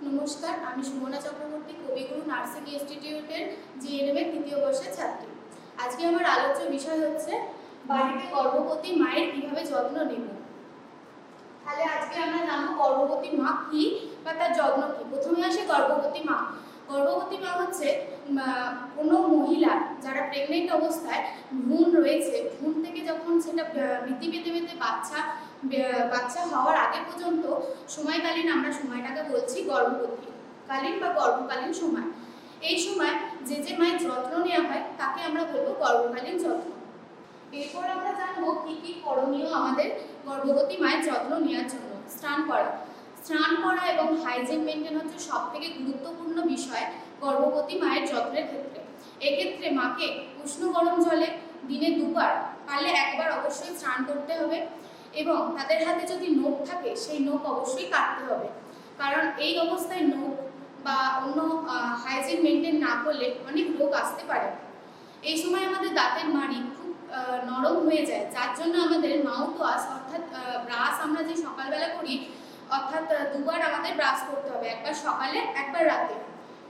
নমস্কার, আমি সুমনা চক্রবর্তী, কবিগুরু নার্সিং ইনস্টিটিউটের জিএনএম এর তৃতীয় বর্ষের ছাত্রী। আজকে আমার আলোচ্য বিষয় হচ্ছে বাড়িতে গর্ভবতী মায়ের কিভাবে যত্ন নেব। তাহলে আজকে আমরা জানবো গর্ভবতী মা কি বা তার যত্ন কি। প্রথমে আসে গর্ভবতী মা। গর্ভবতী মা হচ্ছে কোনো মহিলা যারা প্রেগনেন্ট অবস্থায় ভ্রূণ রয়েছে, ভ্রূণ থেকে যখন সেটা বৃদ্ধি পেতে পেতে বাচ্চা হওয়ার আগে পর্যন্ত সময়কালীন, আমরা সময়টাকে বলছি গর্ভবতীকালীন বা গর্ভকালীন সময়। এই সময় যে মায়ের যত্ন নেওয়া হয় তাকে আমরা বলবো গর্ভকালীন যত্ন। এরপর আমরা জানবো কি কি করণীয় আমাদের গর্ভবতী মায়ের যত্ন নেওয়ার জন্য। স্নান করা এবং হাইজিন মেনটেন হচ্ছে সব থেকে গুরুত্বপূর্ণ বিষয় গর্ভবতী মায়ের যত্নের ক্ষেত্রে। এক্ষেত্রে মাকে উষ্ণ গরম জলে দিনে দুবার, পারলে একবার অবশ্যই স্নান করতে হবে এবং তাদের হাতে যদি নখ থাকে সেই নখ অবশ্যই কাটতে হবে, কারণ এই অবস্থায় নখ বা অন্য হাইজিন মেনটেন না করলে অনেক রোগ আসতে পারে। এই সময় আমাদের দাঁতের মাড়ি খুব নরম হয়ে যায়, যার জন্য আমাদের মাউথ ওয়াশ অর্থাৎ ব্রাশ আমরা যে সকালবেলা করি, অর্থাৎ দুবার আমাদের ব্রাশ করতে হবে, একবার সকালে একবার রাতে।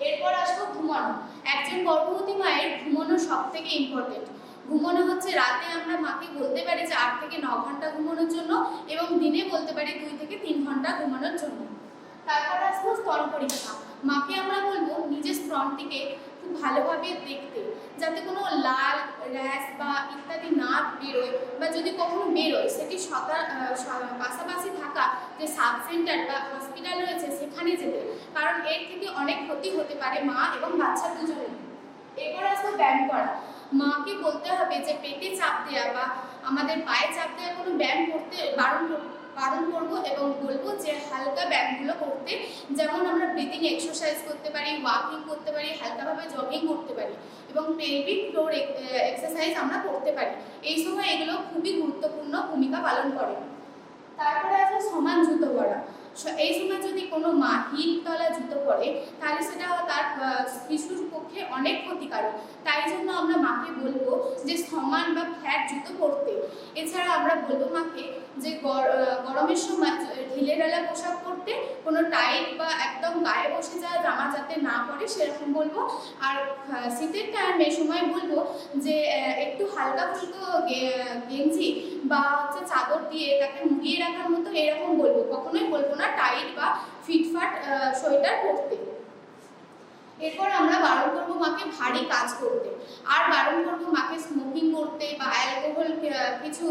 এরপর আসবো ঘুমানো। একজন গর্ভবতী মায়ের ঘুমানো সব থেকে ইম্পর্টেন্ট। ঘুমানো হচ্ছে রাতে আমরা মাকে বলতে পারি যে 8 থেকে 9 ঘন্টা ঘুমানোর জন্য এবং দিনে বলতে পারি 2 থেকে 3 ঘন্টা ঘুমানোর জন্য। তারপর আসবো স্তন পরীক্ষা। মাকে আমরা বলবো নিজের স্তনটিকে খুব ভালোভাবে দেখতে, যাতে কোনো লাল র্যাশ বা ইত্যাদি না বেরোয়, বা যদি কখনো বেরোয় সেটি পাশাপাশি থাকা যে সাব সেন্টার বা হসপিটাল রয়েছে সেখানে যেতে, কারণ এর থেকে অনেক ক্ষতি হতে পারে মা এবং বাচ্চা দুজনের। এরপর আসবো ব্যায়াম করা। মাকে বলতে হবে যে পেটে চাপ দেওয়া বা আমাদের পায়ে চাপ দেওয়া কোনো ব্যায়াম করতে বারণ করবো এবং বলবো যে হালকা ব্যায়ামগুলো করতে, যেমন আমরা ব্রিদিং এক্সারসাইজ করতে পারি, ওয়াকিং করতে পারি, হালকাভাবে জগিং করতে পারি এবং পেলভিক ফ্লোর এক্সারসাইজ আমরা করতে পারি। এই সময় এগুলো খুবই গুরুত্বপূর্ণ ভূমিকা পালন করে। তারপরে আছে সমান জুতো পরা। এই সময় যদি কোনো মা হিলতলা জুতো পরে তাহলে সেটা তার শিশুর পক্ষে অনেক ক্ষতিকারক। তাই জন্য আমরা মাকে বলবো যে সমান বা ফ্ল্যাট জুতো পরতে। এছাড়া আমরা বলবো মাকে যে গরমের সময় ঢিলেঢালা পোশাক পরতে, কোনো টাইট বা একদম গায়ে বসে যাওয়া জামা যাতে না পরে সেরকম বলবো। আর শীতের টাইমে সময় বলবো যে একটু হালকা ফুলকো গেঞ্জি বা হচ্ছে চাদর দিয়ে তাকে মুড়িয়ে রাখার মতো এরকম বলবো, কখনোই বলবো না টাইট বা ফিটফাট সোয়েটার পরতে। এরপর আমরা বারণ করবো মাকে ভারী কাজ করতে, আর বারণ করবো মাকে স্মোকিং করতে বা অ্যালকোহল কিছু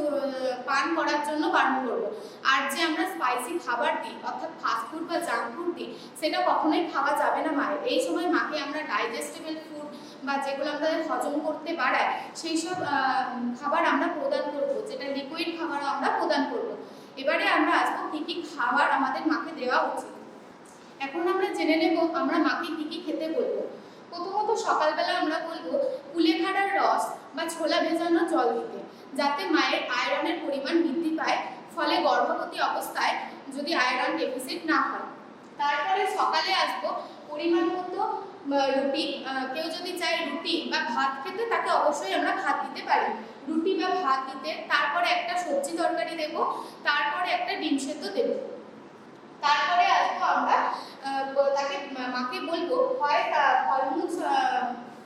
পান করার জন্য বারণ করবো। আর যে আমরা স্পাইসি খাবার দিই অর্থাৎ ফাস্টফুড বা জাঙ্ক ফুড দিই সেটা কখনোই খাওয়া যাবে না মায়ের। এই সময় মাকে আমরা ডাইজেস্টেবল ফুড বা যেগুলো আমাদের হজম করতে পারায় সেই সব খাবার আমরা প্রদান করবো, যেটা লিকুইড খাবার আমরা প্রদান করবো। এবারে আমরা আসবো কী কী খাবার আমাদের মাকে দেওয়া উচিত। এখন আমরা জেনে নেব আমরা মাকে কী কী খেতে বলবো। প্রথমত সকালবেলা আমরা বলবো কুলেখাড়ার রস বা ছোলা ভেজানো জল দিতে, যাতে মায়ের আয়রনের পরিমাণ বৃদ্ধি পায়, ফলে গর্ভবতী অবস্থায় যদি আয়রন ডেফিসিট না হয়। তারপরে সকালে আসবো পরিমাণ মতো রুটি। কেউ যদি চায় রুটি বা ভাত খেতে তাকে অবশ্যই আমরা ভাত দিতে পারি, রুটি বা ভাত দিতে। তারপরে একটা সবজি তরকারি দেব, তারপরে একটা ডিম সেদ্ধ দেব। তারপরে আসবো আমরা তাকে মাকে বলবো হয়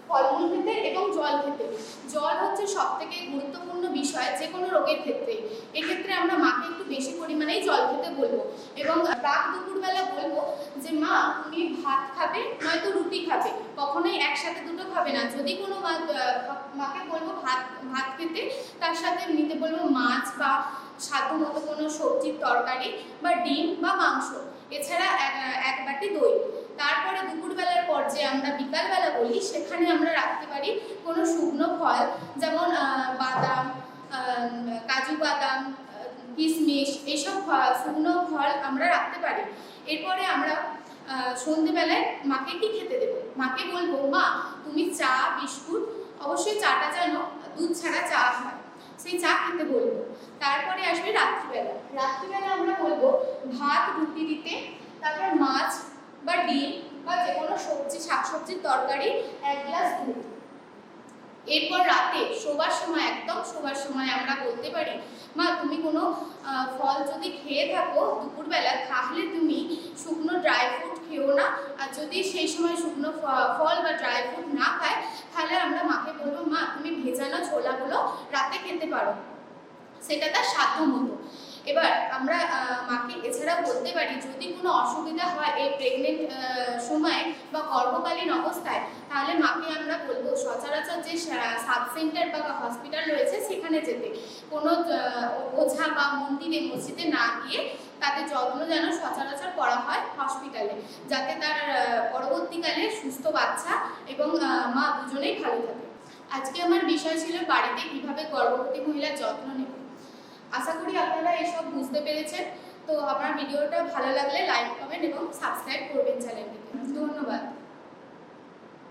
ফলমূল খেতে এবং জল খেতে। জল হচ্ছে সব থেকে গুরুত্বপূর্ণ বিষয় যে কোনো রোগের ক্ষেত্রে। এক্ষেত্রে আমরা মাকে একটু বেশি পরিমাণেই জল খেতে বলবো এবং প্রাক দুপুরবেলা বলবো যে মা তুমি ভাত খাবে নয়তো রুটি খাবে, কখনোই একসাথে দুটো খাবে না। যদি কোনো মাকে বলবো ভাত খেতে, তার সাথে নিতে বলবো মাছ বা সাধ্য মতো কোনো সবজির তরকারি বা ডিম বা মাংস, এছাড়া এক বাটি দই। তারপরে দুপুরবেলার পর যে আমরা বিকালবেলা বলি সেখানে আমরা রাখতে পারি কোনো শুকনো ফল, যেমন বাদাম, কাজু বাদাম, কিশমিশ, এইসব শুকনো ফল আমরা রাখতে পারি। এরপরে আমরা সন্ধেবেলায় মাকে কি খেতে দেবো। মাকে বলবো মা তুমি চা বিস্কুট, অবশ্যই চাটা যেন দুধ ছাড়া চা হয়, সেই চা খেতে বলবো। তারপরে আসবে রাত্রিবেলা আমরা বলবো ভাত রুটি দিতে, তারপর মাছ বা ডিম বা যে কোনো সবজি শাকসবজির তরকারি, 1 গ্লাস দুধ। এরপর রাতে শোবার সময় আমরা বলতে পারি মা তুমি কোনো ফল যদি খেয়ে থাকো দুপুরবেলা, তাহলে তুমি শুকনো ড্রাই ফ্রুট খেও না। আর যদি সেই সময় শুকনো ফল বা ড্রাই ফ্রুট না খায়, তাহলে আমরা মাকে বলবো, মা তুমি ভেজানো ছোলাগুলো রাতে খেতে পারো, সেটা তার সাধ্য মতো। এবার আমরা মাকে এছাড়া বলতে পারি, যদি কোনো অসুবিধা হয় এই প্রেগনেন্ট সময়ে বা গর্ভকালীন অবস্থায়, তাহলে মাকে আমরা বলবো সচরাচর যে সাব সেন্টার বা হসপিটাল রয়েছে সেখানে যেতে, কোনো ওঝা বা মন্দিরে মসজিদে না গিয়ে তাদের যত্ন যেন সচরাচর করা হয় হসপিটালে, যাতে তার পরবর্তীকালে সুস্থ বাচ্চা এবং মা দুজনেই ভালো থাকে। আজকে আমার বিষয় ছিল বাড়িতে কিভাবে গর্ভবতী মহিলার যত্ন নেব। আশা করি আপনারা এসব বুঝতে পেরেছেন। তো আমার ভিডিওটা ভালো লাগলে লাইক, কমেন্ট এবং সাবস্ক্রাইব করবেন চ্যানেলটিকে। ধন্যবাদ।